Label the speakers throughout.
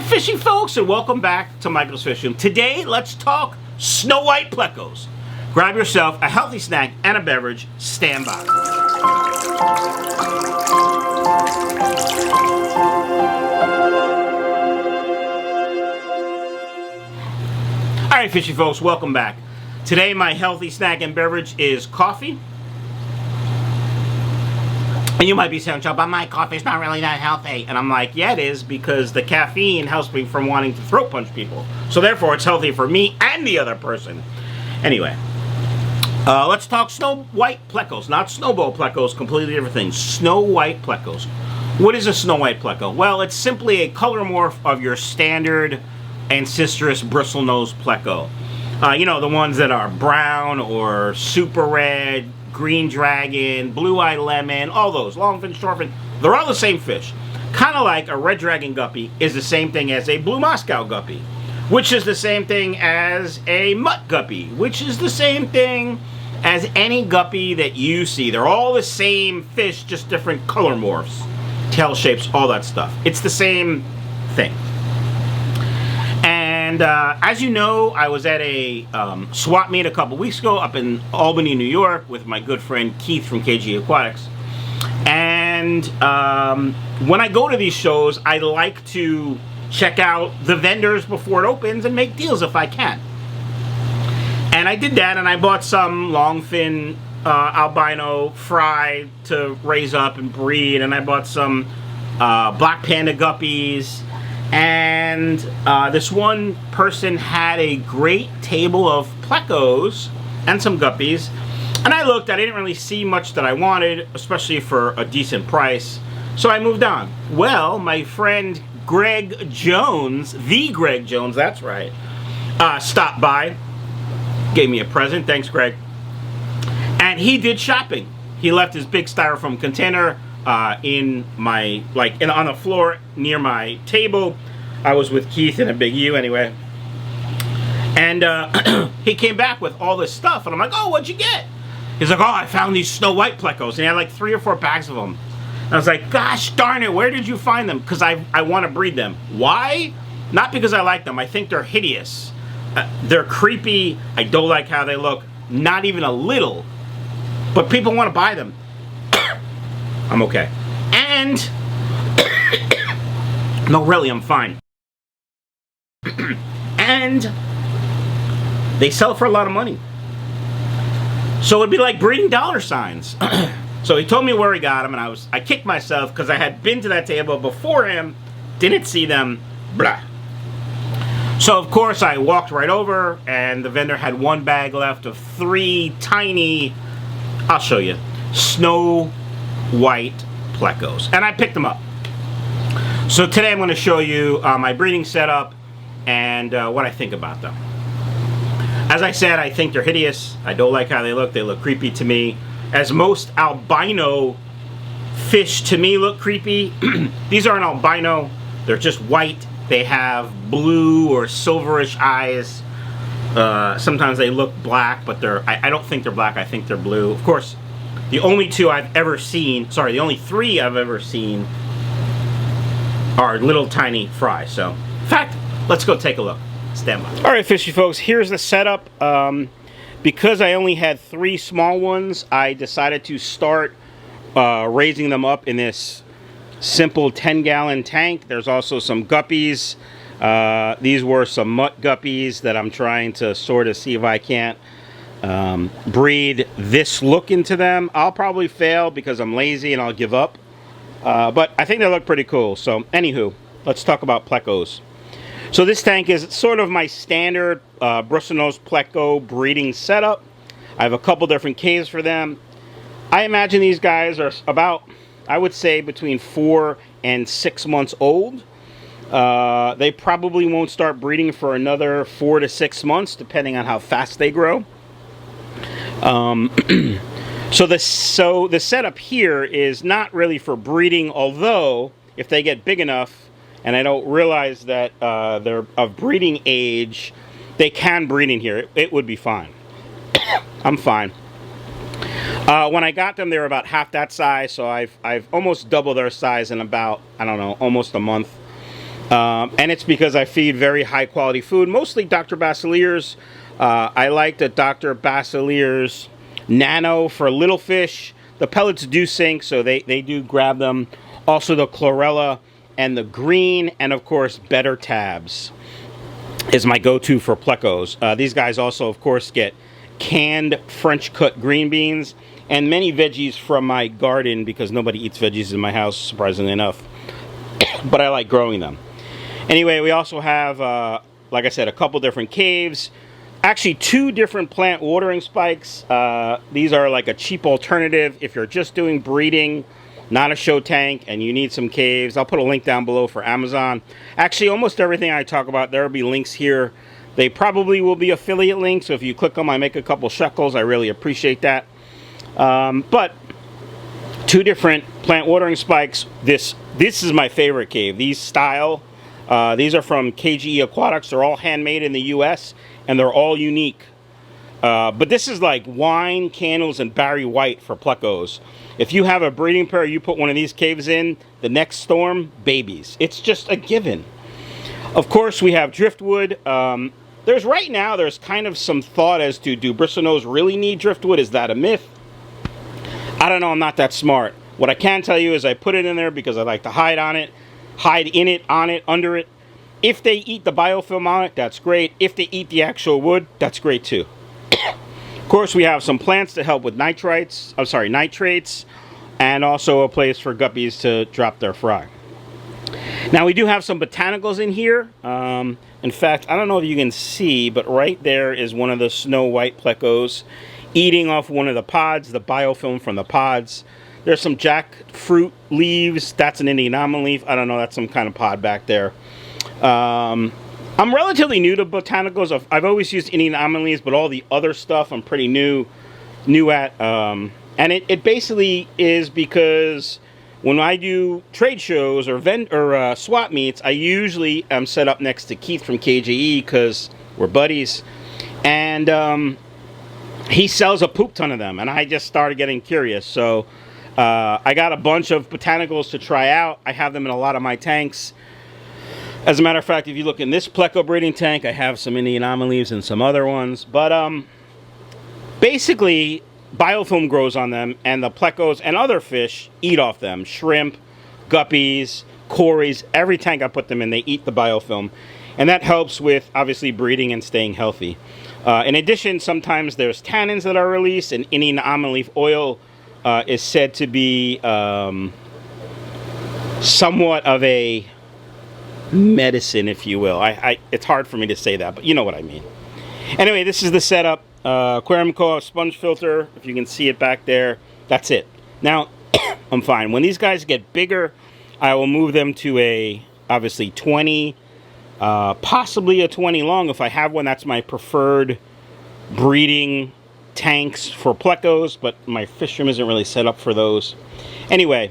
Speaker 1: fishing folks, and welcome back to Michael's Fishing. Today, let's talk snow white plecos. Grab yourself a healthy snack and a beverage. Stand by. Alright fishing folks, welcome back. Today my healthy snack and beverage is coffee. And you might be saying, Joe, but my coffee's not really that healthy. And I'm like, yeah, it is, because the caffeine helps me from wanting to throat punch people. So therefore, it's healthy for me and the other person. Anyway, let's talk snow white plecos, not snowball plecos, completely different things. Snow white plecos. What is a snow white pleco? Well, it's simply a color morph of your standard ancestral bristlenose pleco. You know, the ones that are brown or super red, green dragon, blue-eye lemon, all those, longfin, shortfin, they're all the same fish. Kind of like a red dragon guppy is the same thing as a blue Moscow guppy, which is the same thing as a mutt guppy, which is the same thing as any guppy that you see. They're all the same fish, just different color morphs, tail shapes, all that stuff. It's the same thing. And as you know, I was at a swap meet a couple weeks ago up in Albany, New York with my good friend Keith from KJE Aquatics. And when I go to these shows, I like to check out the vendors before it opens and make deals if I can. And I did that, and I bought some longfin albino fry to raise up and breed, and I bought some black panda guppies. And this one person had a great table of plecos and some guppies. And I looked, I didn't really see much that I wanted, especially for a decent price. So I moved on. Well, my friend Greg Jones, the Greg Jones, that's right, stopped by, gave me a present. Thanks, Greg. And he did shopping. He left his big styrofoam container in my, on the floor near my table. I was with Keith in a big U anyway. And he came back with all this stuff, and I'm like, oh, what'd you get? He's like, oh, I found these snow white plecos. And he had like 3 or 4 bags of them. And I was like, gosh darn it, where did you find them? Because I want to breed them. Why? Not because I like them. I think they're hideous. They're creepy. I don't like how they look. Not even a little. But people want to buy them. I'm okay. And no, really, I'm fine. And they sell for a lot of money. So it'd be like breeding dollar signs. So he told me where he got them, and I kicked myself because I had been to that table before him, didn't see them, blah. So of course I walked right over, and the vendor had 1 bag left of 3 tiny, I'll show you, snow white plecos, and I picked them up. So today I'm going to show you my breeding setup and what I think about them. As I said, I think they're hideous. I don't like how they look. They look creepy to me, as most albino fish to me look creepy. These aren't albino, they're just white. They have blue or silverish eyes. Sometimes they look black, but I don't think they're black, I think they're blue. Of course, the only 2 I've ever seen, sorry, the only 3 I've ever seen are little tiny fries. So, in fact, let's go take a look. Stand by. Alright, fishy folks, here's the setup. Because I only had 3 small ones, I decided to start raising them up in this simple 10-gallon tank. There's also some guppies. These were some mutt guppies that I'm trying to sort of see if I can't breed this look into them. I'll probably fail because I'm lazy and I'll give up. But I think they look pretty cool. So, anywho, let's talk about plecos. So this tank is sort of my standard bristlenose pleco breeding setup. I have a couple different caves for them. I imagine these guys are about, I would say, between 4 and 6 months old. They probably won't start breeding for another 4 to 6 months, depending on how fast they grow. So the setup here is not really for breeding, although if they get big enough and I don't realize that they're of breeding age, they can breed in here. It would be fine. I'm fine. When I got them, they were about half that size, so I've almost doubled their size in about, I don't know, almost a month. And it's because I feed very high quality food, mostly Dr. Basilier's. I like the Dr. Basilier's Nano for little fish. The pellets do sink, so they do grab them. Also the chlorella and the green, and of course Better Tabs is my go-to for plecos. These guys also, of course, get canned French cut green beans and many veggies from my garden, because nobody eats veggies in my house, surprisingly enough. But I like growing them. Anyway, we also have, like I said, a couple different caves. Actually, 2 different plant watering spikes. These are like a cheap alternative if you're just doing breeding, not a show tank, and you need some caves. I'll put a link down below for Amazon. Actually, almost everything I talk about, there will be links here. They probably will be affiliate links, so if you click them, I make a couple shekels. I really appreciate that. But 2 different plant watering spikes. This is my favorite cave. These style, these are from KJE Aquatics. They're all handmade in the US, and they're all unique. But this is like wine, candles, and Barry White for plecos. If you have a breeding pair, you put one of these caves in, the next storm, babies. It's just a given. Of course, we have driftwood. Right now, there's kind of some thought as to, do bristlenose really need driftwood? Is that a myth? I don't know, I'm not that smart. What I can tell you is I put it in there because I like to hide on it, hide in it, on it, under it. If they eat the biofilm on it, that's great. If they eat the actual wood, that's great too. Of course, we have some plants to help with nitrates, and also a place for guppies to drop their fry. Now, we do have some botanicals in here. In fact, I don't know if you can see, but right there is one of the snow white plecos eating off one of the pods, the biofilm from the pods. There's some jackfruit leaves. That's an Indian almond leaf. I don't know, that's some kind of pod back there. I'm relatively new to botanicals. I've always used Indian almond leaves, but all the other stuff I'm pretty new at. And it basically is because when I do trade shows or swap meets, I usually am set up next to Keith from KJE because we're buddies. And he sells a poop ton of them, and I just started getting curious. So I got a bunch of botanicals to try out. I have them in a lot of my tanks. As a matter of fact, if you look in this pleco breeding tank, I have some Indian almond leaves and some other ones. But basically, biofilm grows on them, and the plecos and other fish eat off them. Shrimp, guppies, cories, every tank I put them in, they eat the biofilm. And that helps with, obviously, breeding and staying healthy. In addition, sometimes there's tannins that are released, and Indian almond leaf oil is said to be somewhat of a medicine, if you will. It's hard for me to say that, but you know what I mean. Anyway, this is the setup. Aquarium Co Op sponge filter, if you can see it back there. That's it. Now, I'm fine. When these guys get bigger, I will move them to a, obviously, 20, possibly a 20 long. If I have one, that's my preferred breeding tanks for plecos, but my fish room isn't really set up for those. Anyway,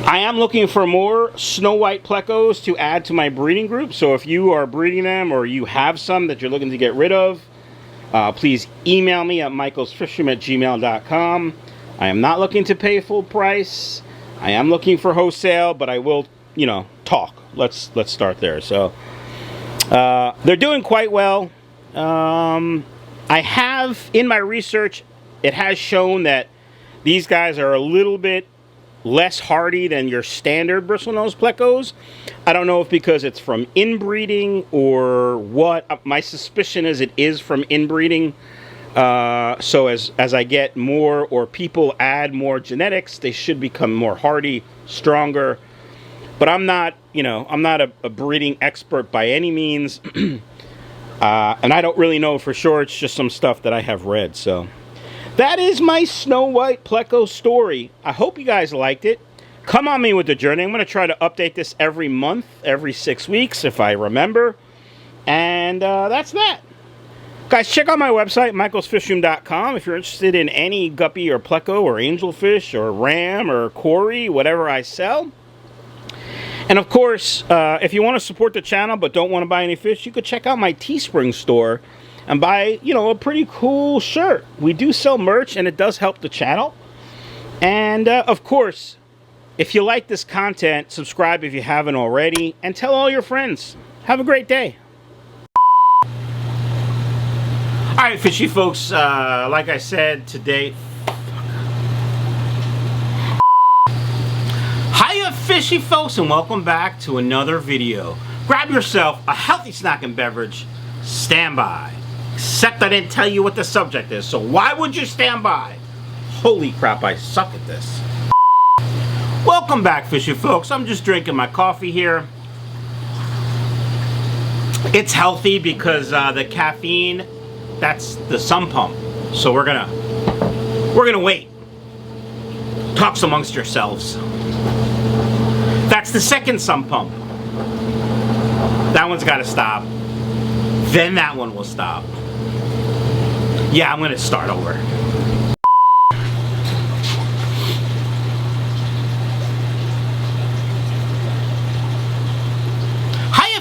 Speaker 1: I am looking for more snow white plecos to add to my breeding group. So if you are breeding them, or you have some that you're looking to get rid of, please email me at michaelsfishroom@gmail.com. I am not looking to pay full price. I am looking for wholesale, but I will, you know, talk. Let's start there. So they're doing quite well. I have, in my research, it has shown that these guys are a little bit less hardy than your standard bristlenose plecos. I don't know if because it's from inbreeding or what. My suspicion is it is from inbreeding. So as I get more, or people add more genetics, they should become more hardy, stronger. But I'm not, you know, I'm not a breeding expert by any means. And I don't really know for sure. It's just some stuff that I have read. So that is my Snow White Pleco story. I hope you guys liked it. Come on me with the journey. I'm going to try to update this every month, every 6 weeks, if I remember. And that's that. Guys, check out my website, michaelsfishroom.com, if you're interested in any guppy or pleco or angelfish or ram or cory, whatever I sell. And of course, if you want to support the channel but don't want to buy any fish, you could check out my Teespring store and buy, you know, a pretty cool shirt. We do sell merch, and it does help the channel. And of course, If you like this content, subscribe if you haven't already, and tell all your friends. Have a great day. Alright, fishy folks, like I said today, hiya fishy folks, and welcome back to another video. Grab yourself a healthy snack and beverage, stand by. Except I didn't tell you what the subject is, so why would you stand by? Holy crap, I suck at this. Welcome back, fishy folks. I'm just drinking my coffee here. It's healthy because the caffeine, that's the sump pump. So we're gonna wait. Talks amongst yourselves. That's the second sump pump. That one's gotta stop. Then that one will stop. Yeah, I'm gonna start over.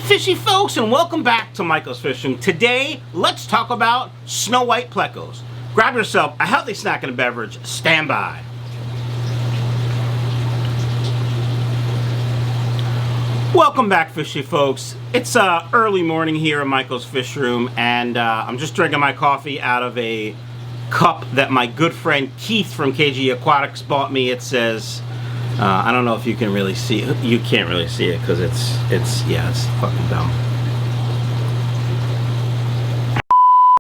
Speaker 1: Fishy folks, and welcome back to Michael's Fishing. Today, let's talk about snow white plecos. Grab yourself a healthy snack and a beverage. Stand by. Welcome back, fishy folks. It's early morning here in Michael's Fish Room, and I'm just drinking my coffee out of a cup that my good friend Keith from KJE Aquatics bought me. It says, I don't know if you can really see it. You can't really see it because it's fucking dumb.